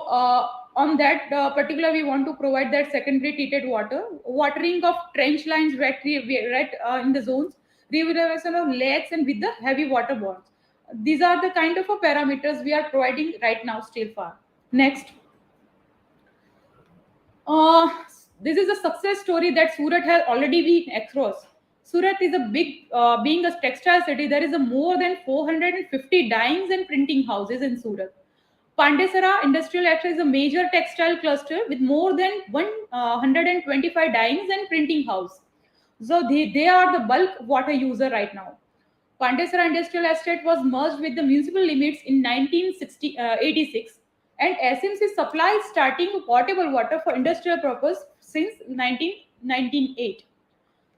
on that particular, we want to provide that secondary treated water, watering of trench lines in the zones, regeneration of lakes, and with the heavy water bonds. These are the kind of parameters we are providing right now still far. Next. Uh, this is a success story that Surat has already been across. Surat is a big, being a textile city, there is a more than 450 dyeing and printing houses in Surat. Pandesara Industrial Area is a major textile cluster with more than 125 dyeing and printing house. So they are the bulk water user right now. Pandesara Industrial Estate was merged with the municipal limits in 1986, and SMC supplies starting potable water for industrial purpose since 1998.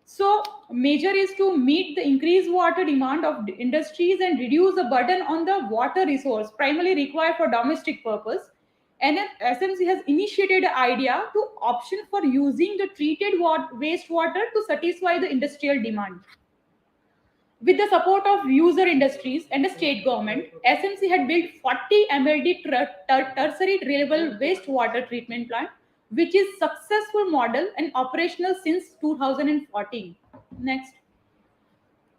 So, major is to meet the increased water demand of industries and reduce the burden on the water resource primarily required for domestic purpose. And SMC has initiated an idea to option for using the treated wastewater to satisfy the industrial demand. With the support of user industries and the state government, SMC had built 40 MLD tertiary reliable wastewater treatment plant, which is successful model and operational since 2014. Next.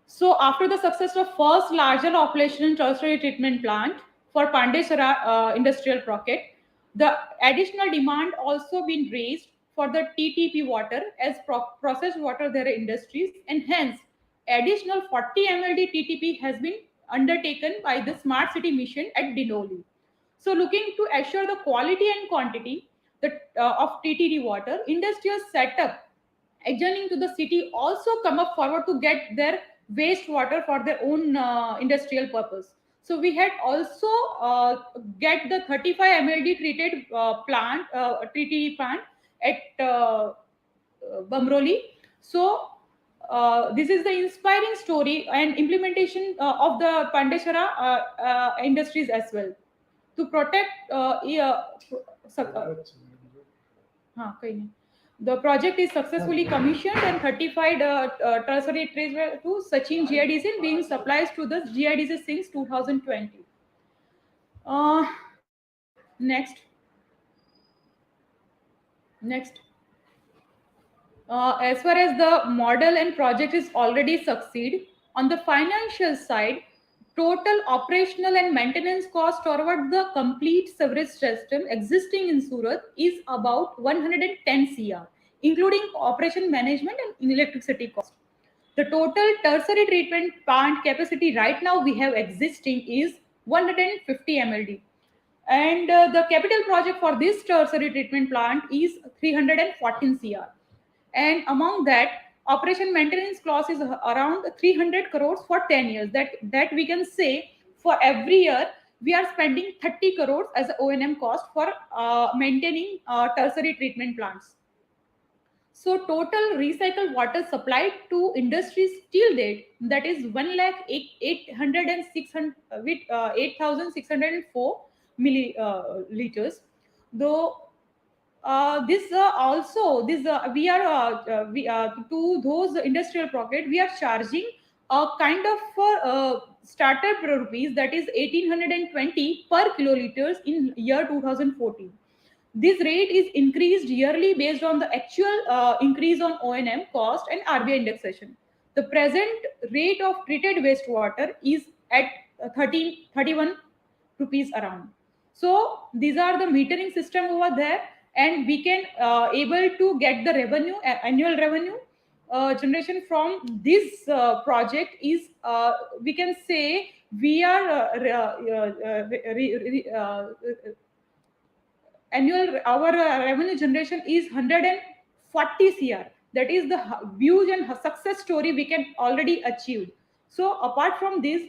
So after the success of first larger operational tertiary treatment plant for Pandesara industrial pocket, the additional demand also been raised for the TTP water as processed water their industries, and hence additional 40 MLD TTP has been undertaken by the Smart City mission at Dinoli. So looking to assure the quality and quantity of TTD water, industrial setup adjoining to the city also come up forward to get their wastewater for their own industrial purpose. So we had also get the 35 MLD treated TTD plant at Bamroli. So this is the inspiring story and implementation of the Pandeshara industries as well to protect. कहीं नहीं. The project is successfully commissioned and 35 tertiary trays to Sachin GIDC being supplied to the GIDC since 2020. Next. As far as the model and project is already succeed, on the financial side, total operational and maintenance cost toward the complete sewerage system existing in Surat is about 110 CR, including operation management and electricity cost. The total tertiary treatment plant capacity right now we have existing is 150 MLD. And the capital project for this tertiary treatment plant is 314 CR. And among that, operation maintenance cost is around 300 crores for 10 years. That we can say for every year we are spending 30 crores as O&M cost for maintaining tertiary treatment plants. So total recycled water supplied to industries till date, that is 8,604 milliliters. Though this also this we are to those industrial pocket we are charging a kind of startup rupees, that is 1,820 per kiloliters in year 2014. This rate is increased yearly based on the actual increase on O&M cost and RBI indexation. The present rate of treated wastewater is at 31 rupees around. So these are the metering system over there, and we can able to get the revenue, annual revenue generation from this project is we can say we are annual our revenue generation is 140 CR. That is the huge and success story we can already achieve. So apart from this,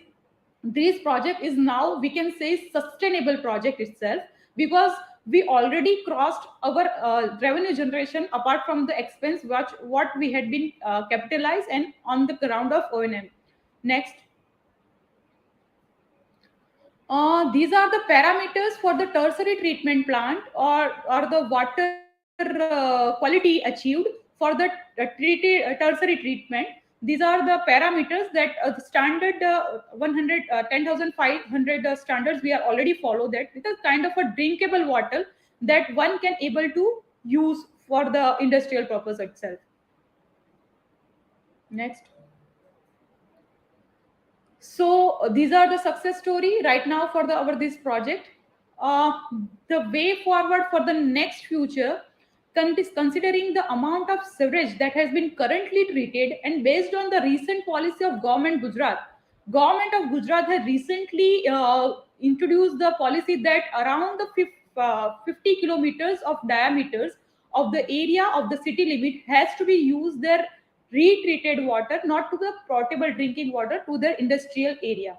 this project is now, we can say, sustainable project itself, because we already crossed our revenue generation apart from the expense what we had been capitalized and on the ground of O&M. Next. These are the parameters for the tertiary treatment plant, or the water quality achieved for the tertiary treatment. These are the parameters that the standard 10,500 standards we are already follow, that it is kind of a drinkable water that one can able to use for the industrial purpose itself. Next. So these are the success story right now for the our this project. Uh, the way forward for the next future, considering the amount of sewage that has been currently treated, and based on the recent policy of government of Gujarat has recently introduced the policy that around the 50 kilometers of diameters of the area of the city limit has to be used their retreated water, not to the potable drinking water, to the industrial area.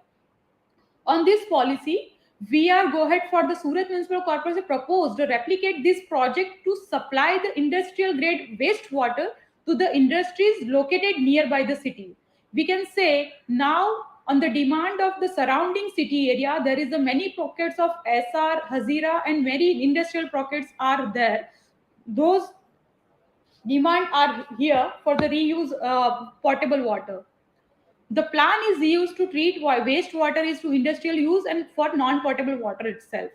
On this policy, we are go ahead for the Surat Municipal Corporation proposed to replicate this project to supply the industrial grade wastewater to the industries located nearby the city. We can say now on the demand of the surrounding city area, there is a many pockets of SR, Hazira, and many industrial pockets are there. Those demand are here for the reuse potable water. The plan is used to treat wastewater is to industrial use and for non-potable water itself.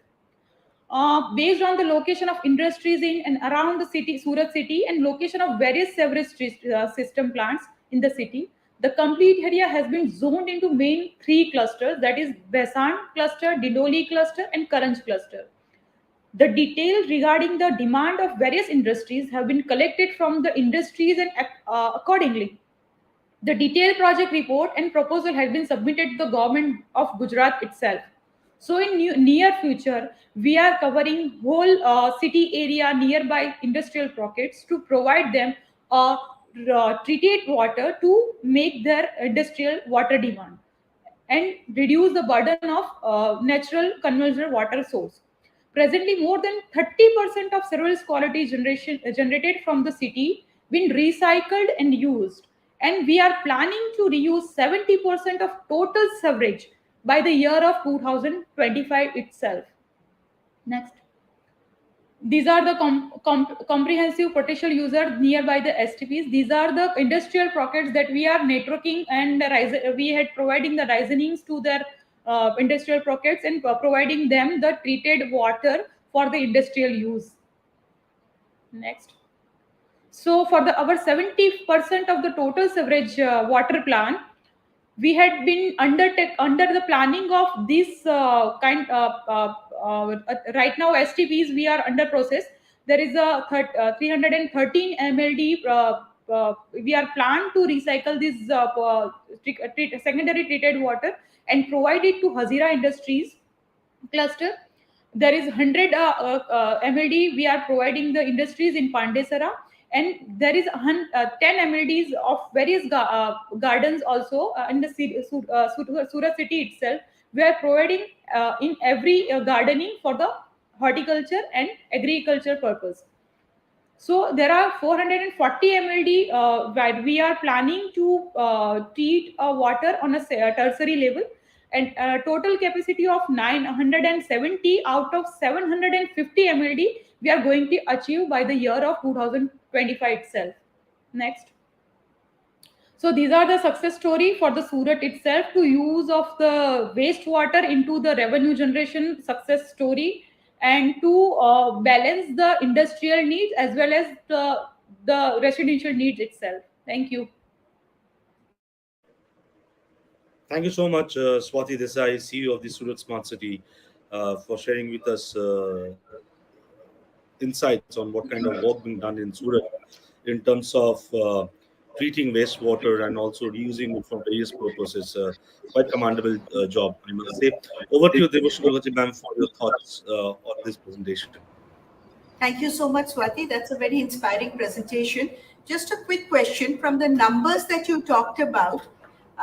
Based on the location of industries in and around the city, Surat city, and location of various sewerage system plants in the city, the complete area has been zoned into main three clusters, that is Besan cluster, Dindoli cluster, and Karanj cluster. The details regarding the demand of various industries have been collected from the industries, and accordingly, the detailed project report and proposal has been submitted to the government of Gujarat itself. So in near future, we are covering whole city area nearby industrial pockets to provide them treated water to make their industrial water demand and reduce the burden of natural conventional water source. Presently, more than 30% of sewerage quality generation generated from the city been recycled and used, and we are planning to reuse 70% of total sewerage by the year of 2025 itself. Next. These are the comprehensive potential users nearby the STPs. These are the industrial pockets that we are networking, and we had providing the reasonings to their industrial pockets and providing them the treated water for the industrial use. Next. So for the our 70% of the total sewerage water plan, we had been under the planning of this right now STPs we are under process. There is a 313 MLD. We are planned to recycle this secondary treated water and provide it to Hazira Industries cluster. There is 100 MLD we are providing the industries in Pandesara, and there is 10 MLDs of various gardens also in the Surat city itself. We are providing in every gardening for the horticulture and agriculture purpose. So there are 440 MLD where we are planning to treat water on a tertiary level, and total capacity of 970 out of 750 MLD we are going to achieve by the year of 2025 itself. Next. So these are the success story for the Surat itself to use of the wastewater into the revenue generation success story, and to balance the industrial needs as well as the residential needs itself. Thank you. Thank you so much, Swati Desai, CEO of the Surat Smart City, for sharing with us insights on what kind of work being done in Surat in terms of treating wastewater and also reusing it for various purposes. Quite commendable job, I must say. Over to you, Debashree ma'am, for your thoughts on this presentation. Thank you so much, Swati. That's a very inspiring presentation. Just a quick question from the numbers that you talked about.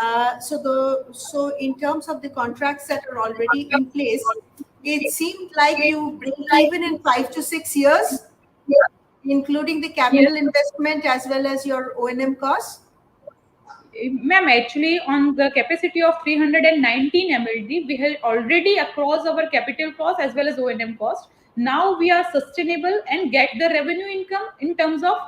So in terms of the contracts that are already in place, it seemed like you break even in 5 to 6 years, including the Yes. capital investment as well as your O&M costs. Ma'am, actually, on the capacity of 319 MLD, we have already across our capital cost as well as O&M cost. Now we are sustainable and get the revenue income in terms of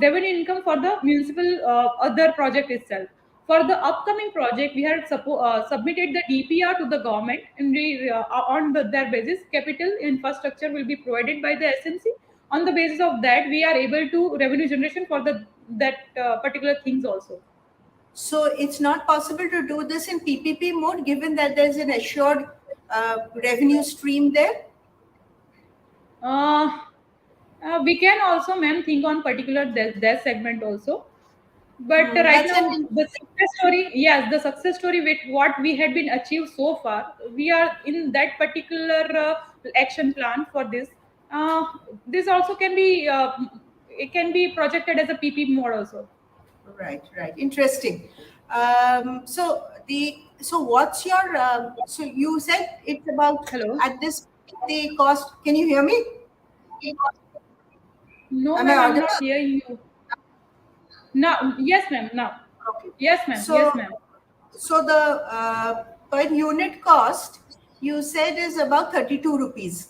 revenue income for the municipal other project itself. For the upcoming project, we have submitted the DPR to the government, and their basis, capital infrastructure will be provided by the SNC. On the basis of that, we are able to revenue generation for the that particular things also. So it's not possible to do this in PPP mode, given that there's an assured revenue stream there. Uh, we can also, ma'am, think on particular that segment also. But right That's now, an the success story, yes, the success story with what we had been achieved so far, we are in that particular action plan for this. Uh, this also can be, it can be projected as a PP mode also. right, right. Interesting. So what's your so you said it's about Hello. at this the cost. Can you hear me? No, Am I ma'am, I'm audible? not hearing you. Now, yes, ma'am. Now, Okay. yes, ma'am. So Yes, ma'am. so the per unit cost you said is about 32 rupees,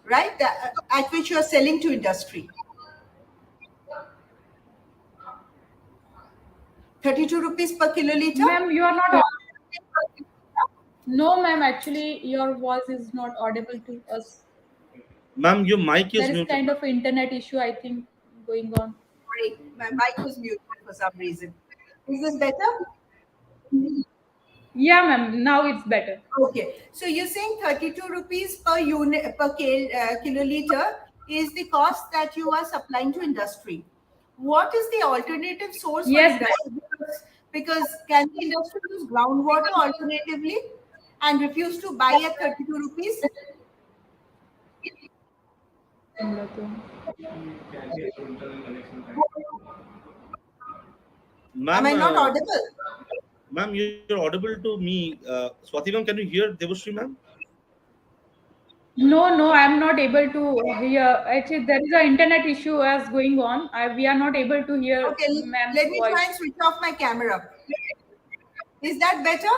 right? At which you are selling to industry. 32 rupees per kiloliter? Ma'am, you are not. No, ma'am. Actually, your voice is not audible to us. Ma'am, your mic There is is muted. kind of an internet issue, I think, going on. Sorry, my mic was muted for some reason. Is this better? Yeah, ma'am. Now it's better. Okay. So you're saying 32 rupees per unit per kiloliter is the cost that you are supplying to industry. What is the alternative source for Yes, industry? Because can the industry use groundwater alternatively and refuse to buy at 32 rupees? ma'am. Am Ma'am, I not audible? ma'am, you're audible to me. Swati ma'am, can you hear Debashree ma'am? No, no, I'm not able to hear. Actually, there is an internet issue as going on. We are not able to hear Okay, ma'am's let me try voice. and switch off my camera. Is that better?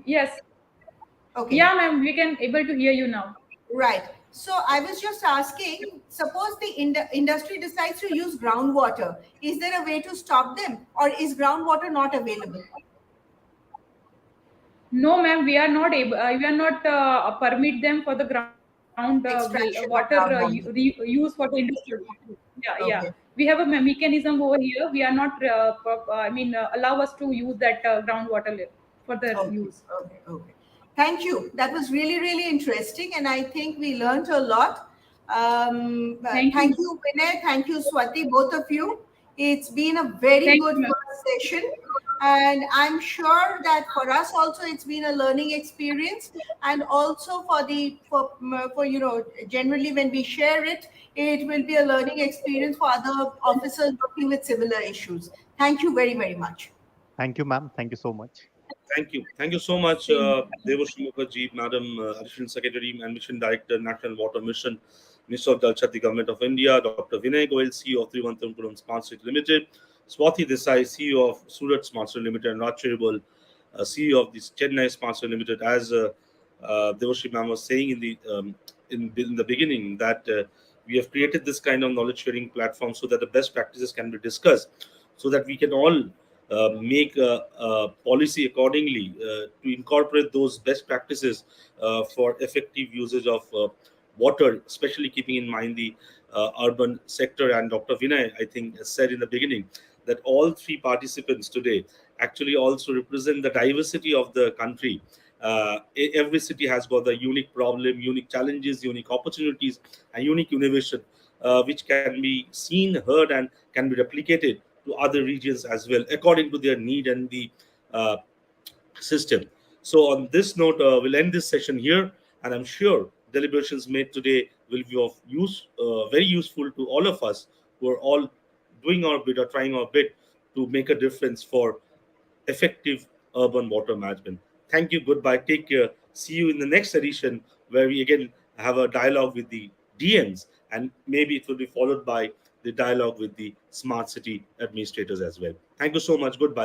Yes. Okay. Yeah, ma'am. We can able to hear you now. Right. So I was just asking, suppose the industry decides to use groundwater. Is there a way to stop them, or is groundwater not available? No, ma'am. We are not able. We are not permit them for the water Extraction of groundwater. use for the industry. Yeah, yeah. Okay. We have a mechanism over here. We are not. Allow us to use that groundwater for the Okay. use. Okay. Okay. Thank you. That was really, really interesting, and I think we learned a lot. Thank Thank you. you, Vinay. Thank you, Swati, both of you. It's been a very Thank good you, ma'am. first session, and I'm sure that for us also it's been a learning experience, and also for generally when we share it, it will be a learning experience for other officers working with similar issues. Thank you very, very much. Thank you, ma'am. Thank you so much. Thank you. Thank you so much, Same. Debashree Mukherjee, Madam Additional Secretary and Mission Director, National Water Mission, Minister of Jal Shakti, Government of India, Dr. Vinay Goyal, CEO of Thiruvananthapuram Smart City Limited, Swati Desai, CEO of Surat Smart City Limited, and Cherubal, CEO of this Chennai Smart City Limited. As Debashree ma'am was saying in the beginning, that we have created this kind of knowledge sharing platform so that the best practices can be discussed, so that we can all make a policy accordingly to incorporate those best practices for effective usage of water, especially keeping in mind the urban sector. And Dr. Vinay, I think, said in the beginning that all three participants today actually also represent the diversity of the country. Every city has got a unique problem, unique challenges, unique opportunities, and unique innovation, which can be seen, heard, and can be replicated to other regions as well, according to their need and the uh, system. So, on this note, we'll end this session here, and I'm sure deliberations made today will be of use, very useful to all of us who are all doing our bit or trying our bit to make a difference for effective urban water management. Thank you. Goodbye. Take care. See you in the next edition where we again have a dialogue with the DMs, and maybe it will be followed by the dialogue with the smart city administrators as well. Thank you so much. Goodbye.